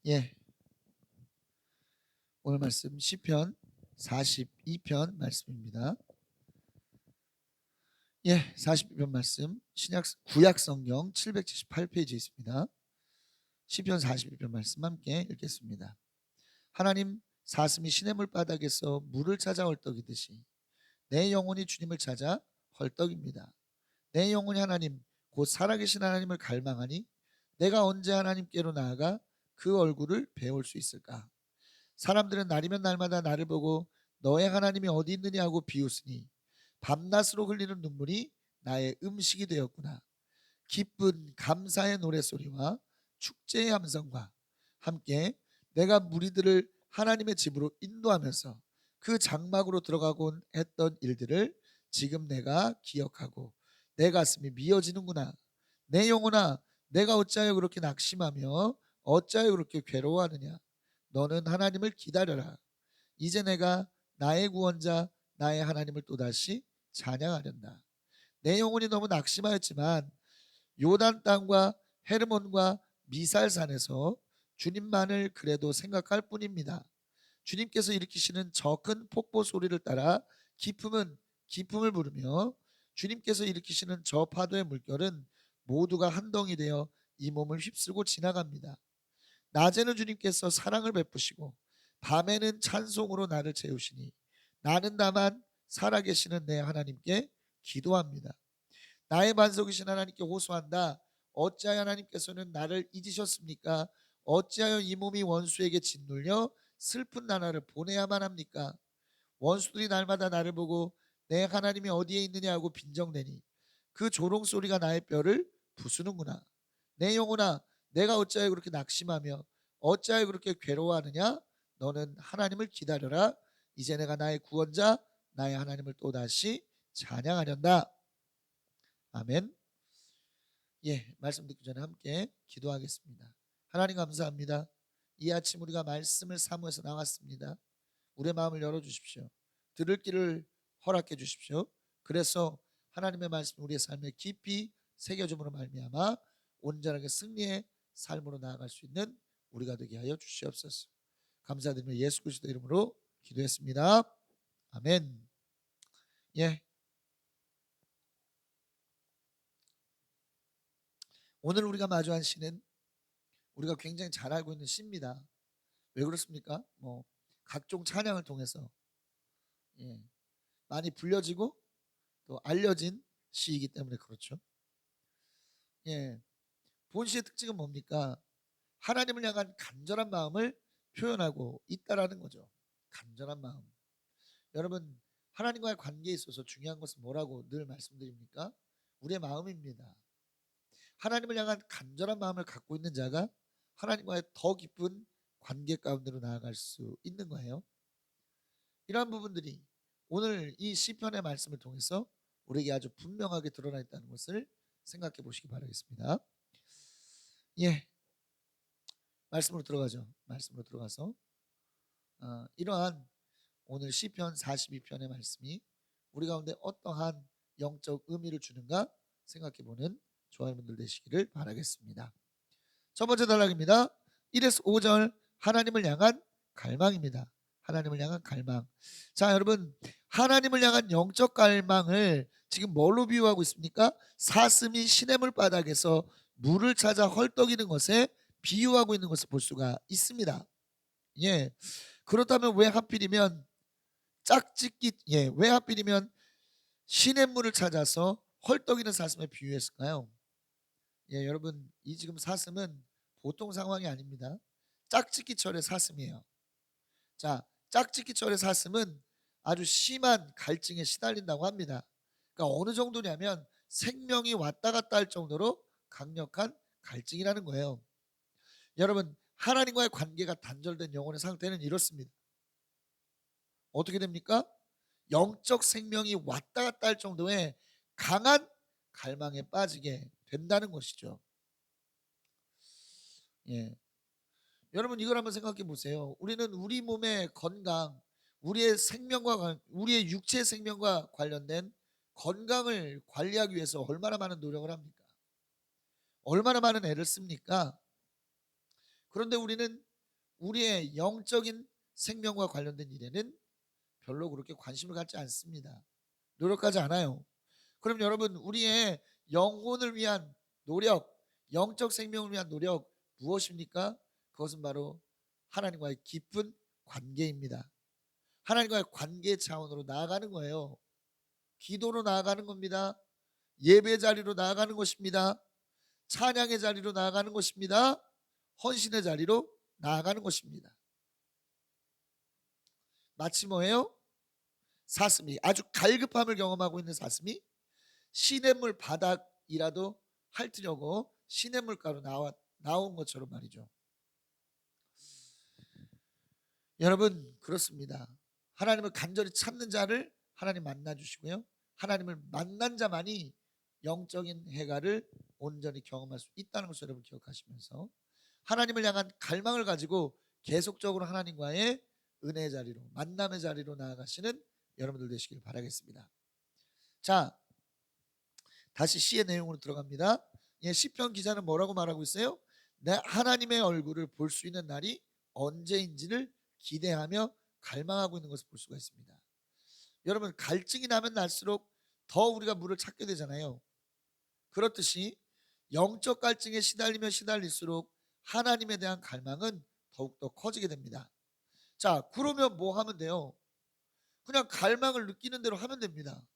예, 오늘 말씀 시편 42편 말씀입니다. 예, 42편 말씀 구약 성경 778페이지에 있습니다. 시편 42편 말씀 함께 읽겠습니다. 하나님, 사슴이 시냇물 바닥에서 물을 찾아 헐떡이듯이 내 영혼이 주님을 찾아 헐떡입니다. 내 영혼이 하나님 곧 살아계신 하나님을 갈망하니 내가 언제 하나님께로 나아가 그 얼굴을 배울 수 있을까? 사람들은 날이면 날마다 나를 보고 너의 하나님이 어디 있느냐 하고 비웃으니 밤낮으로 흘리는 눈물이 나의 음식이 되었구나. 기쁜 감사의 노랫소리와 축제의 함성과 함께 내가 무리들을 하나님의 집으로 인도하면서 그 장막으로 들어가곤 했던 일들을 지금 내가 기억하고 내 가슴이 미어지는구나. 내 영혼아, 내가 어찌하여 그렇게 낙심하며 어찌하여 그렇게 괴로워하느냐. 너는 하나님을 기다려라. 이제 내가 나의 구원자 나의 하나님을 또다시 찬양하련다. 내 영혼이 너무 낙심하였지만 요단 땅과 헤르몬과 미살산에서 주님만을 그래도 생각할 뿐입니다. 주님께서 일으키시는 저 큰 폭포 소리를 따라 기쁨은 기쁨을 부르며 주님께서 일으키시는 저 파도의 물결은 모두가 한 덩이 되어 이 몸을 휩쓸고 지나갑니다. 낮에는 주님께서 사랑을 베푸시고 밤에는 찬송으로 나를 채우시니 나는 다만 살아계시는 내 하나님께 기도합니다. 나의 반석이신 하나님께 호소한다. 어찌하여 하나님께서는 나를 잊으셨습니까? 어찌하여 이 몸이 원수에게 짓눌려 슬픈 나날을 보내야만 합니까? 원수들이 날마다 나를 보고 내 하나님이 어디에 있느냐 하고 빈정대니 그 조롱 소리가 나의 뼈를 부수는구나. 내 영혼아, 내가 어찌하여 그렇게 낙심하며 어찌하여 그렇게 괴로워하느냐? 너는 하나님을 기다려라. 이제 내가 나의 구원자 나의 하나님을 또다시 찬양하련다. 아멘. 예, 말씀 듣기 전에 함께 기도하겠습니다. 하나님 감사합니다. 이 아침 우리가 말씀을 사모해서 나왔습니다. 우리의 마음을 열어주십시오. 들을 길을 허락해 주십시오. 그래서 하나님의 말씀 우리의 삶에 깊이 새겨줌으로 말미암아 온전하게 승리의 삶으로 나아갈 수 있는 우리가 되게 하여 주시옵소서. 감사드리며 예수 그리스도 이름으로 기도했습니다. 아멘. 예, 오늘 우리가 마주한 시는 우리가 굉장히 잘 알고 있는 시입니다. 왜 그렇습니까? 각종 찬양을 통해서 예, 많이 불려지고 또 알려진 시이기 때문에 그렇죠. 예, 본시의 특징은 뭡니까? 하나님을 향한 간절한 마음을 표현하고 있다라는 거죠. 간절한 마음. 여러분, 하나님과의 관계에 있어서 중요한 것은 뭐라고 늘 말씀드립니까? 우리의 마음입니다. 하나님을 향한 간절한 마음을 갖고 있는 자가 하나님과의 더 깊은 관계 가운데로 나아갈 수 있는 거예요. 이러한 부분들이 오늘 이 시편의 말씀을 통해서 우리에게 아주 분명하게 드러나 있다는 것을 생각해 보시기 바라겠습니다. 예, 말씀으로 들어가죠. 말씀으로 들어가서 이러한 오늘 시편 42편의 말씀이 우리 가운데 어떠한 영적 의미를 주는가 생각해 보는 저와 여러분들 되시기를 바라겠습니다. 첫 번째 단락입니다. 1에서 5절 하나님을 향한 갈망입니다. 하나님을 향한 갈망. 자, 여러분, 하나님을 향한 영적 갈망을 지금 뭘로 비유하고 있습니까? 사슴이 시냇물 바닥에서 물을 찾아 헐떡이는 것에 비유하고 있는 것을 볼 수가 있습니다. 예. 그렇다면 왜 하필이면 시냇물을 찾아서 헐떡이는 사슴에 비유했을까요? 예, 여러분, 이 지금 사슴은 보통 상황이 아닙니다. 짝짓기철의 사슴이에요. 자, 짝짓기철의 사슴은 아주 심한 갈증에 시달린다고 합니다. 그러니까 어느 정도냐면 생명이 왔다 갔다 할 정도로 강력한 갈증이라는 거예요. 여러분, 하나님과의 관계가 단절된 영혼의 상태는 이렇습니다. 어떻게 됩니까? 영적 생명이 왔다 갔다 할 정도의 강한 갈망에 빠지게 된다는 것이죠. 예. 여러분, 이걸 한번 생각해 보세요. 우리는 우리 몸의 건강, 우리의 육체 생명과 관련된 건강을 관리하기 위해서 얼마나 많은 노력을 합니까? 얼마나 많은 애를 씁니까? 그런데 우리는 우리의 영적인 생명과 관련된 일에는 별로 그렇게 관심을 갖지 않습니다. 노력하지 않아요. 그럼 여러분, 우리의 영혼을 위한 노력, 영적 생명을 위한 노력 무엇입니까? 그것은 바로 하나님과의 깊은 관계입니다. 하나님과의 관계 차원으로 나아가는 거예요. 기도로 나아가는 겁니다. 예배 자리로 나아가는 것입니다. 찬양의 자리로 나아가는 것입니다. 헌신의 자리로 나아가는 것입니다. 마치 뭐예요? 사슴이, 아주 갈급함을 경험하고 있는 사슴이 시냇물 바닥이라도 핥으려고 시냇물가로 나온 것처럼 말이죠. 여러분, 그렇습니다. 하나님을 간절히 찾는 자를 하나님 만나주시고요, 하나님을 만난 자만이 영적인 해가를 온전히 경험할 수 있다는 것을 여러분 기억하시면서, 하나님을 향한 갈망을 가지고 계속적으로 하나님과의 은혜의 자리로, 만남의 자리로 나아가시는 여러분들 되시길 바라겠습니다. 자, 다시 시의 내용으로 들어갑니다. 시편 기자는 뭐라고 말하고 있어요? 내 하나님의 얼굴을 볼 수 있는 날이 언제인지를 기대하며 갈망하고 있는 것을 볼 수가 있습니다. 여러분, 갈증이 나면 날수록 더 우리가 물을 찾게 되잖아요. 그렇듯이 영적 갈증에 시달리면 시달릴수록 하나님에 대한 갈망은 더욱더 커지게 됩니다. 자, 그러면 뭐 하면 돼요? 그냥 갈망을 느끼는 대로 하면 됩니다.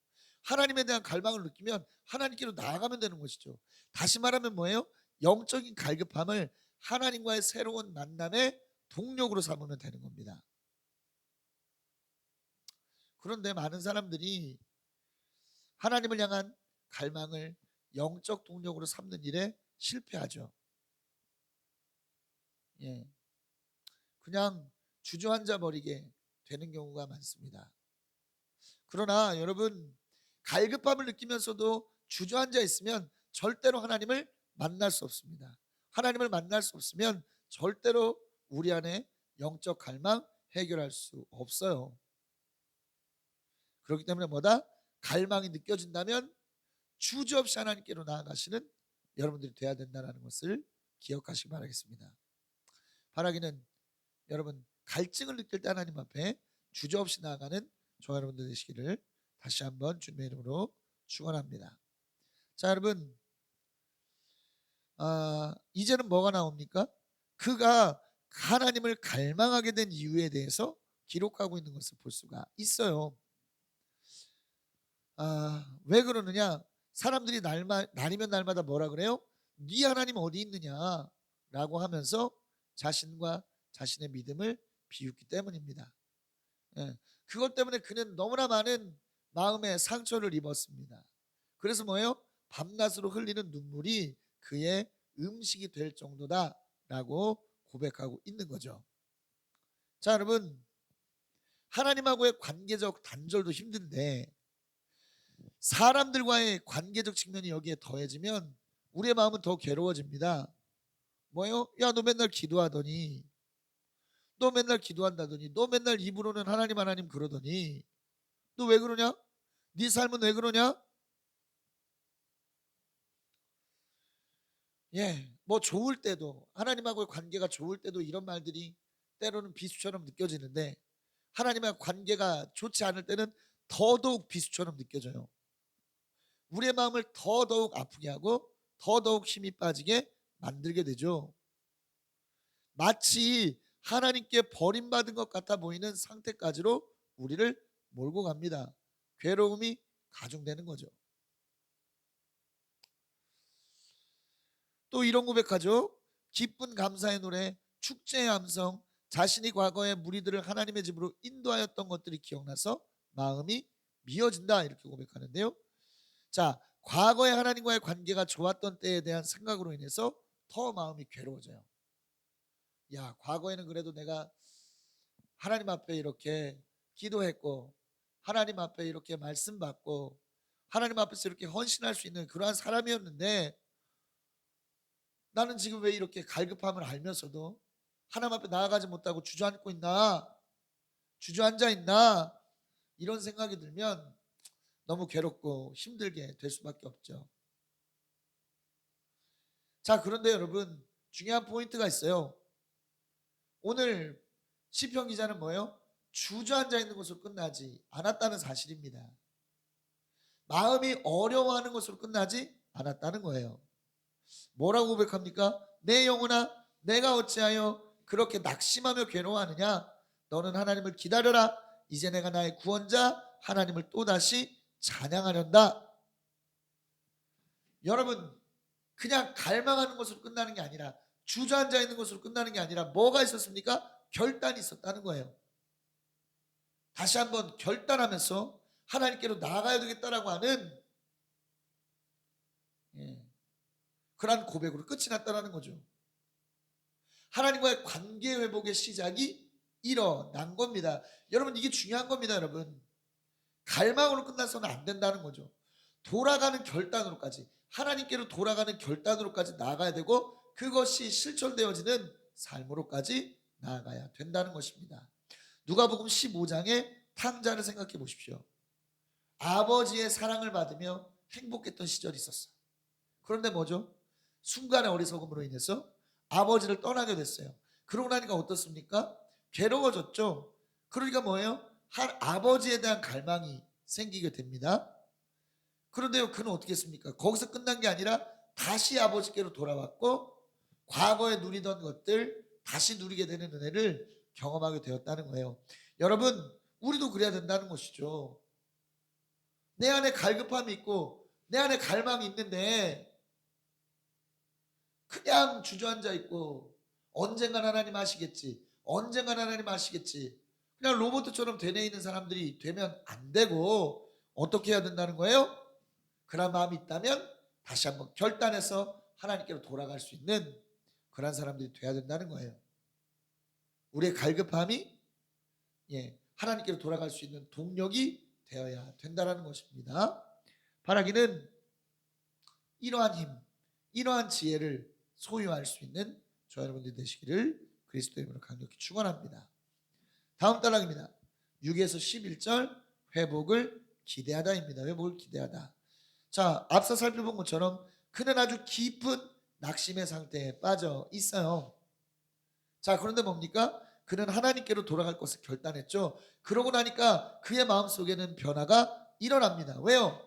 하나님에 대한 갈망을 느끼면 하나님께로 나아가면 되는 것이죠. 다시 말하면 뭐예요? 영적인 갈급함을 하나님과의 새로운 만남의 동력으로 삼으면 되는 겁니다. 그런데 많은 사람들이 하나님을 향한 갈망을 영적 동력으로 삼는 일에 실패하죠. 그냥 주저앉아 버리게 되는 경우가 많습니다. 그러나 여러분, 갈급함을 느끼면서도 주저앉아 있으면 절대로 하나님을 만날 수 없습니다. 하나님을 만날 수 없으면 절대로 우리 안에 영적 갈망 해결할 수 없어요. 그렇기 때문에 뭐다? 갈망이 느껴진다면 주저없이 하나님께로 나아가시는 여러분들이 돼야 된다는 것을 기억하시기 바라겠습니다. 바라기는 여러분, 갈증을 느낄 때 하나님 앞에 주저없이 나아가는 저와 여러분들 되시기를 다시 한번 주님의 이름으로 축원합니다. 자, 여러분, 이제는 뭐가 나옵니까? 그가 하나님을 갈망하게 된 이유에 대해서 기록하고 있는 것을 볼 수가 있어요. 왜 그러느냐? 사람들이 날이면 날마다 뭐라 그래요? 네 하나님 어디 있느냐 라고 하면서 자신과 자신의 믿음을 비웃기 때문입니다. 그것 때문에 그는 너무나 많은 마음의 상처를 입었습니다. 그래서 뭐예요? 밤낮으로 흘리는 눈물이 그의 음식이 될 정도다 라고 고백하고 있는 거죠. 자, 여러분, 하나님하고의 관계적 단절도 힘든데 사람들과의 관계적 측면이 여기에 더해지면 우리의 마음은 더 괴로워집니다. 뭐요? 야, 너 맨날 기도하더니, 너 맨날 기도한다더니, 너 맨날 입으로는 하나님 하나님 그러더니 너 왜 그러냐? 네 삶은 왜 그러냐? 뭐 좋을 때도, 하나님하고의 관계가 좋을 때도 이런 말들이 때로는 비수처럼 느껴지는데 하나님과 관계가 좋지 않을 때는 더더욱 비수처럼 느껴져요. 우리의 마음을 더더욱 아프게 하고 더더욱 힘이 빠지게 만들게 되죠. 마치 하나님께 버림받은 것 같아 보이는 상태까지로 우리를 몰고 갑니다. 괴로움이 가중되는 거죠. 또 이런 고백하죠. 기쁜 감사의 노래, 축제의 함성, 자신이 과거에 무리들을 하나님의 집으로 인도하였던 것들이 기억나서 마음이 미어진다, 이렇게 고백하는데요. 자, 과거에 하나님과의 관계가 좋았던 때에 대한 생각으로 인해서 더 마음이 괴로워져요. 야, 과거에는 그래도 내가 하나님 앞에 이렇게 기도했고 하나님 앞에 이렇게 말씀 받고 하나님 앞에서 이렇게 헌신할 수 있는 그러한 사람이었는데 나는 지금 왜 이렇게 갈급함을 알면서도 하나님 앞에 나아가지 못하고 주저앉고 있나, 주저앉아 있나, 이런 생각이 들면 너무 괴롭고 힘들게 될 수밖에 없죠. 자, 그런데 여러분, 중요한 포인트가 있어요. 오늘 시편 기자는 뭐예요? 주저앉아 있는 것으로 끝나지 않았다는 사실입니다. 마음이 어려워하는 것으로 끝나지 않았다는 거예요. 뭐라고 고백합니까? 내 영혼아, 내가 어찌하여 그렇게 낙심하며 괴로워하느냐? 너는 하나님을 기다려라. 이제 내가 나의 구원자 하나님을 또다시 찬양하련다. 여러분, 그냥 갈망하는 것으로 끝나는 게 아니라, 주저앉아 있는 것으로 끝나는 게 아니라 뭐가 있었습니까? 결단이 있었다는 거예요. 다시 한번 결단하면서 하나님께로 나아가야 되겠다라고 하는 그러한 고백으로 끝이 났다는 거죠. 하나님과의 관계 회복의 시작이 일어난 겁니다. 여러분, 이게 중요한 겁니다. 여러분, 갈망으로 끝나서는 안 된다는 거죠. 돌아가는 결단으로까지, 하나님께로 돌아가는 결단으로까지 나아가야 되고, 그것이 실천되어지는 삶으로까지 나아가야 된다는 것입니다. 누가복음 15장의 탕자를 생각해 보십시오. 아버지의 사랑을 받으며 행복했던 시절이 있었어요. 그런데 뭐죠? 순간의 어리석음으로 인해서 아버지를 떠나게 됐어요. 그러고 나니까 어떻습니까? 괴로워졌죠. 그러니까 뭐예요? 아버지에 대한 갈망이 생기게 됩니다. 그런데요, 그는 어떻게 했습니까? 거기서 끝난 게 아니라 다시 아버지께로 돌아왔고, 과거에 누리던 것들 다시 누리게 되는 은혜를 경험하게 되었다는 거예요. 여러분, 우리도 그래야 된다는 것이죠. 내 안에 갈급함이 있고 내 안에 갈망이 있는데 그냥 주저앉아 있고, 언젠간 하나님 하시겠지, 언젠간 하나님 하시겠지, 그냥 로봇처럼 되뇌 있는 사람들이 되면 안 되고, 어떻게 해야 된다는 거예요? 그런 마음이 있다면 다시 한번 결단해서 하나님께로 돌아갈 수 있는 그런 사람들이 돼야 된다는 거예요. 우리의 갈급함이 하나님께로 돌아갈 수 있는 동력이 되어야 된다는 것입니다. 바라기는 이러한 힘, 이러한 지혜를 소유할 수 있는 저 여러분들이 되시기를 그리스도의 이름으로 강력히 축원합니다. 다음 단락입니다. 6에서 11절, 회복을 기대하다입니다. 회복을 기대하다. 자, 앞서 살펴본 것처럼 그는 아주 깊은 낙심의 상태에 빠져 있어요. 자, 그런데 뭡니까? 그는 하나님께로 돌아갈 것을 결단했죠. 그러고 나니까 그의 마음속에는 변화가 일어납니다. 왜요?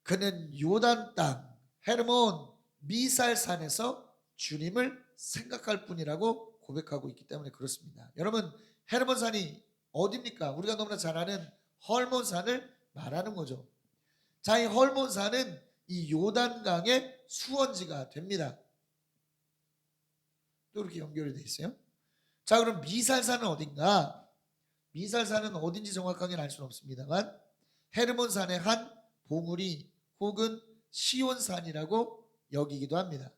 그는 요단 땅 헤르몬 미살산에서 주님을 생각할 뿐이라고 고백하고 있기 때문에 그렇습니다. 여러분, 헤르몬산이 어디입니까? 우리가 너무나 잘 아는 헐몬산을 말하는 거죠. 자, 이 헐몬산은 이 요단강의 수원지가 됩니다. 또 이렇게 연결이 되어 있어요. 자, 그럼 미살산은 어딘가? 미살산은 어딘지 정확하게는 알 수는 없습니다만 헤르몬산의 한 봉우리 혹은 시온산이라고 여기기도 합니다.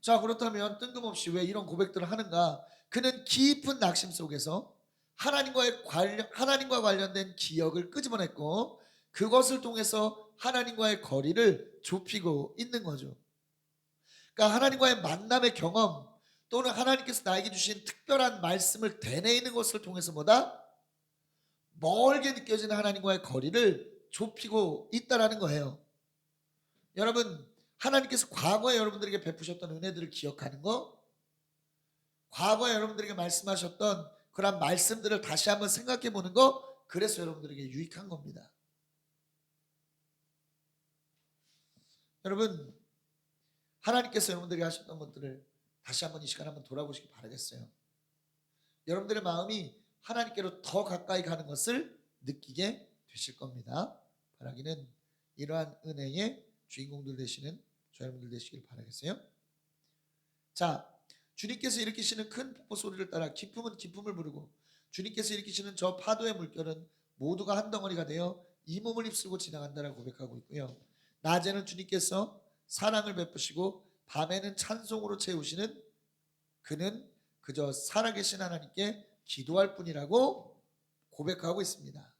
자, 그렇다면 뜬금없이 왜 이런 고백들을 하는가? 그는 깊은 낙심 속에서 하나님과 관련된 기억을 끄집어냈고, 그것을 통해서 하나님과의 거리를 좁히고 있는 거죠. 그러니까 하나님과의 만남의 경험, 또는 하나님께서 나에게 주신 특별한 말씀을 되뇌이는 것을 통해서 뭐다? 멀게 느껴지는 하나님과의 거리를 좁히고 있다라는 거예요. 여러분, 하나님께서 과거에 여러분들에게 베푸셨던 은혜들을 기억하는 거, 과거에 여러분들에게 말씀하셨던 그런 말씀들을 다시 한번 생각해 보는 거, 그래서 여러분들에게 유익한 겁니다. 여러분, 하나님께서 여러분들에게 하셨던 것들을 다시 한번 이 시간에 한번 돌아보시기 바라겠어요. 여러분들의 마음이 하나님께로 더 가까이 가는 것을 느끼게 되실 겁니다. 바라기는 이러한 은혜의 주인공들 되시는 저 여러분들 되시길 바라겠어요. 자, 주님께서 일으키시는 큰 폭포 소리를 따라 기쁨은 기쁨을 부르고, 주님께서 일으키시는 저 파도의 물결은 모두가 한 덩어리가 되어 이 몸을 휩쓸고 지나간다라고 고백하고 있고요. 낮에는 주님께서 사랑을 베푸시고 밤에는 찬송으로 채우시는 그는 그저 살아계신 하나님께 기도할 뿐이라고 고백하고 있습니다.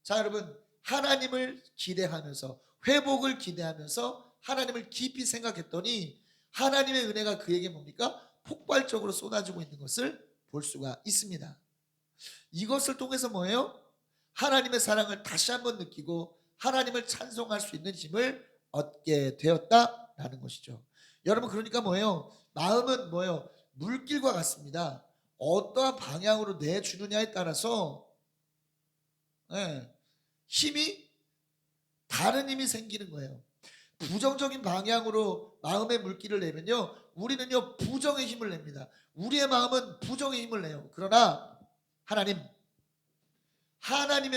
자, 여러분, 하나님을 기대하면서, 회복을 기대하면서 하나님을 깊이 생각했더니 하나님의 은혜가 그에게 뭡니까? 폭발적으로 쏟아지고 있는 것을 볼 수가 있습니다. 이것을 통해서 뭐예요? 하나님의 사랑을 다시 한번 느끼고 하나님을 찬송할 수 있는 힘을 얻게 되었다라는 것이죠. 여러분 그러니까 뭐예요? 마음은 뭐예요? 물길과 같습니다. 어떠한 방향으로 내주느냐에 따라서 힘이 다른 힘이 생기는 거예요. 부정적인 방향으로 마음의 물길을 내면요, 우리는요 부정의 힘을 냅니다. 우리의 마음은 부정의 힘을 내요. 그러나 하나님의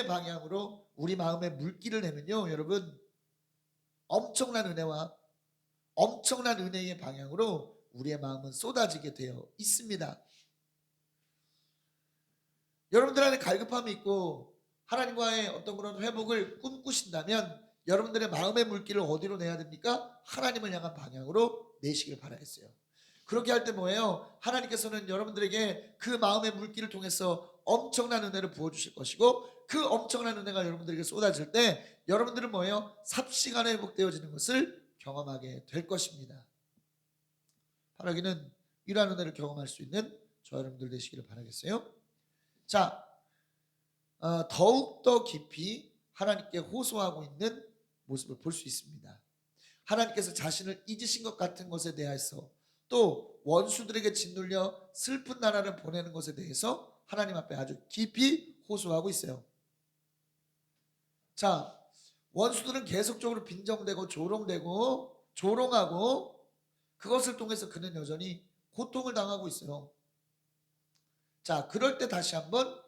방향으로 우리 마음의 물길을 내면요, 여러분 엄청난 은혜와 엄청난 은혜의 방향으로 우리의 마음은 쏟아지게 되어 있습니다. 여러분들 안에 갈급함이 있고 하나님과의 어떤 그런 회복을 꿈꾸신다면 여러분들의 마음의 물길을 어디로 내야 됩니까? 하나님을 향한 방향으로 내시길 바라겠어요. 그렇게 할 때 뭐예요? 하나님께서는 여러분들에게 그 마음의 물길을 통해서 엄청난 은혜를 부어주실 것이고, 그 엄청난 은혜가 여러분들에게 쏟아질 때 여러분들은 뭐예요? 삽시간에 회복되어지는 것을 경험하게 될 것입니다. 바라기는 이러한 은혜를 경험할 수 있는 저 여러분들 되시기를 바라겠어요. 자, 더욱더 깊이 하나님께 호소하고 있는 모습을 볼 수 있습니다. 하나님께서 자신을 잊으신 것 같은 것에 대해서, 또 원수들에게 짓눌려 슬픈 나라를 보내는 것에 대해서 하나님 앞에 아주 깊이 호소하고 있어요. 자, 원수들은 계속적으로 빈정되고 조롱하고 그것을 통해서 그는 여전히 고통을 당하고 있어요. 자, 그럴 때 다시 한번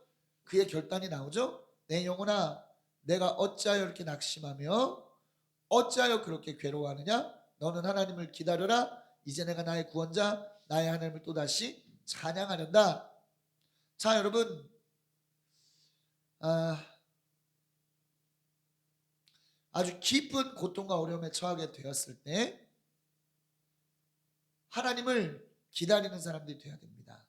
그의 결단이 나오죠. 내 영혼아, 내가 어찌하여 이렇게 낙심하며 어찌하여 그렇게 괴로워하느냐? 너는 하나님을 기다려라. 이제 내가 나의 구원자 나의 하나님을 또다시 찬양하련다. 자, 여러분, 아주 깊은 고통과 어려움에 처하게 되었을 때 하나님을 기다리는 사람들이 되어야 됩니다.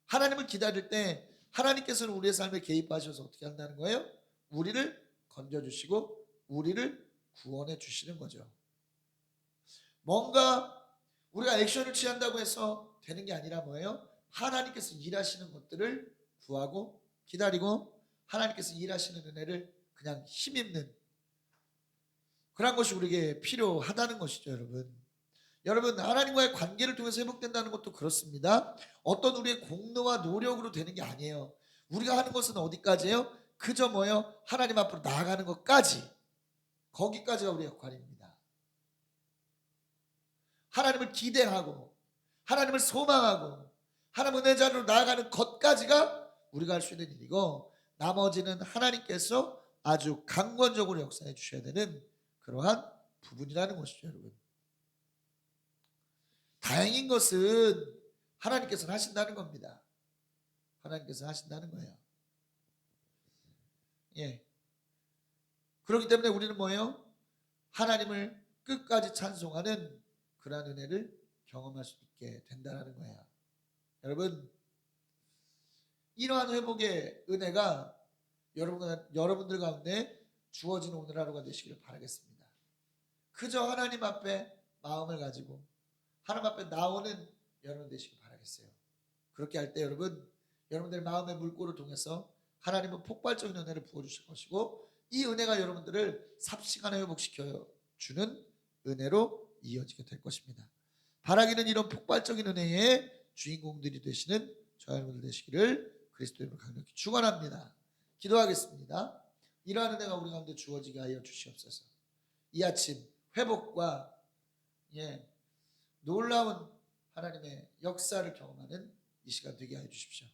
하나님을 기다릴 때 하나님께서는 우리의 삶에 개입하셔서 어떻게 한다는 거예요? 우리를 건져주시고 우리를 구원해 주시는 거죠. 뭔가 우리가 액션을 취한다고 해서 되는 게 아니라 뭐예요? 하나님께서 일하시는 것들을 구하고 기다리고 하나님께서 일하시는 은혜를 그냥 힘입는 그런 것이 우리에게 필요하다는 것이죠. 여러분 하나님과의 관계를 통해서 회복된다는 것도 그렇습니다. 어떤 우리의 공로와 노력으로 되는 게 아니에요. 우리가 하는 것은 어디까지예요? 그저 뭐예요? 하나님 앞으로 나아가는 것까지, 거기까지가 우리의 역할입니다. 하나님을 기대하고 하나님을 소망하고 하나님 은혜 자리로 나아가는 것까지가 우리가 할 수 있는 일이고, 나머지는 하나님께서 아주 강권적으로 역사해 주셔야 되는 그러한 부분이라는 것이죠. 여러분, 다행인 것은 하나님께서 하신다는 겁니다. 하나님께서 하신다는 거예요. 그렇기 때문에 우리는 뭐예요? 하나님을 끝까지 찬송하는 그러한 은혜를 경험할 수 있게 된다는 거예요. 여러분, 이러한 회복의 은혜가 여러분들 가운데 주어지는 오늘 하루가 되시기를 바라겠습니다. 그저 하나님 앞에 마음을 가지고 하나님 앞에 나오는 여러분 되시길 바라겠어요. 그렇게 할 때 여러분들 마음의 물꼬를 통해서 하나님은 폭발적인 은혜를 부어주실 것이고, 이 은혜가 여러분들을 삽시간에 회복시켜 주는 은혜로 이어지게 될 것입니다. 바라기는 이런 폭발적인 은혜의 주인공들이 되시는 저 여러분들 되시기를 그리스도의 이름으로 강력히 축원합니다. 기도하겠습니다. 이러한 은혜가 우리 가운데 주어지게 하여 주시옵소서. 이 아침 회복과 놀라운 하나님의 역사를 경험하는 이 시간 되게 하여 주십시오.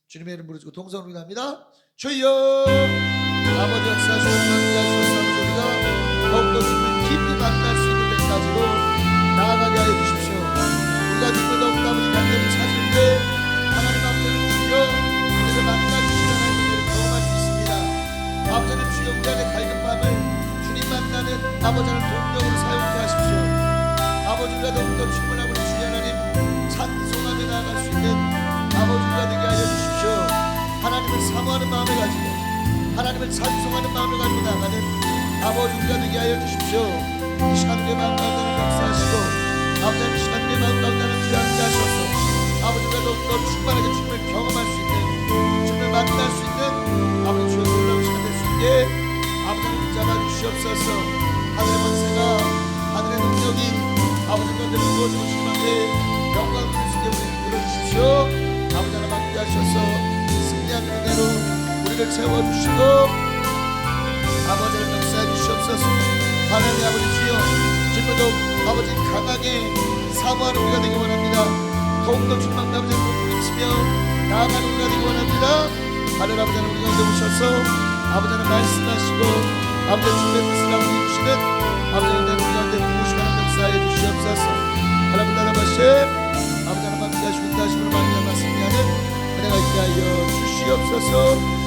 주님의 이름 부르짖고 동성으로 기도합니다. 주여, 아버지 역사하시옵소서. 우리가 더욱더 주님을 깊이 만날 수 있는 데까지로 나아가게 하여 주십시오. 우리가 주님을 더욱더 아버지 관계를 찾을 때 하나님 앞에는 주여 우리를 만나주시는 하나님을 경험할 수 있습니다. 아버지는 주여 우리 안의 갈급함을 주님 만나는 아버지를 동력으로 사용케 하십시오. 아버지, 우리가 더욱더 주님을 아버지 주의 하나님 찬송하며 나아갈 수 있는 아버지가 되게 하여 주십시오. 하나님을 사모하는 마음을 가지고 하나님을 찬송하는 마음을 가지고 나아가는 아버지 우리가 되게 하여 주십시오. 이 시간 우리의 마음 가운데는 역사하시고 아버지 이 시간 우리의 마음 가운데는 주여 함께 하셔서 아버지가 더욱더 충만하게 주님을 경험할 수 있는, 주님을 만날 수 있는 아버지 주의 놀라운 시간 될 수 있게 아버지를 붙잡아 주시옵소서. 하늘의 권세가 하늘의 능력이 아버지 가운데 부어주고 주님께 영광을 드리시게 우리 들어주십시오. 아버지 하나님 함께 하셔서 승리하는 은혜로 우리를 채워주시고 아버지를 역사해 주시옵소서. 하나님 아버지 주여 지금도 아버지 강하게 사모하는 우리가 되기 원합니다. 더욱더 주님 앞에 아버지를 부딪히며 나아가는 우리가 되기 원합니다. 하늘 아버지 하나님 우리 가운데 오셔서 아버지 하나님 말씀하시고 아버지의 주님의 뜻을 아버지 주시는 아버지 하나님 우리 가운데 부으시는 역사해 주시옵소서. 하나님 나라바시 아버지 하나님 함께 하시고 인도하심으로 말미암아 승리하는 은혜가 있게 하여 주시옵소서.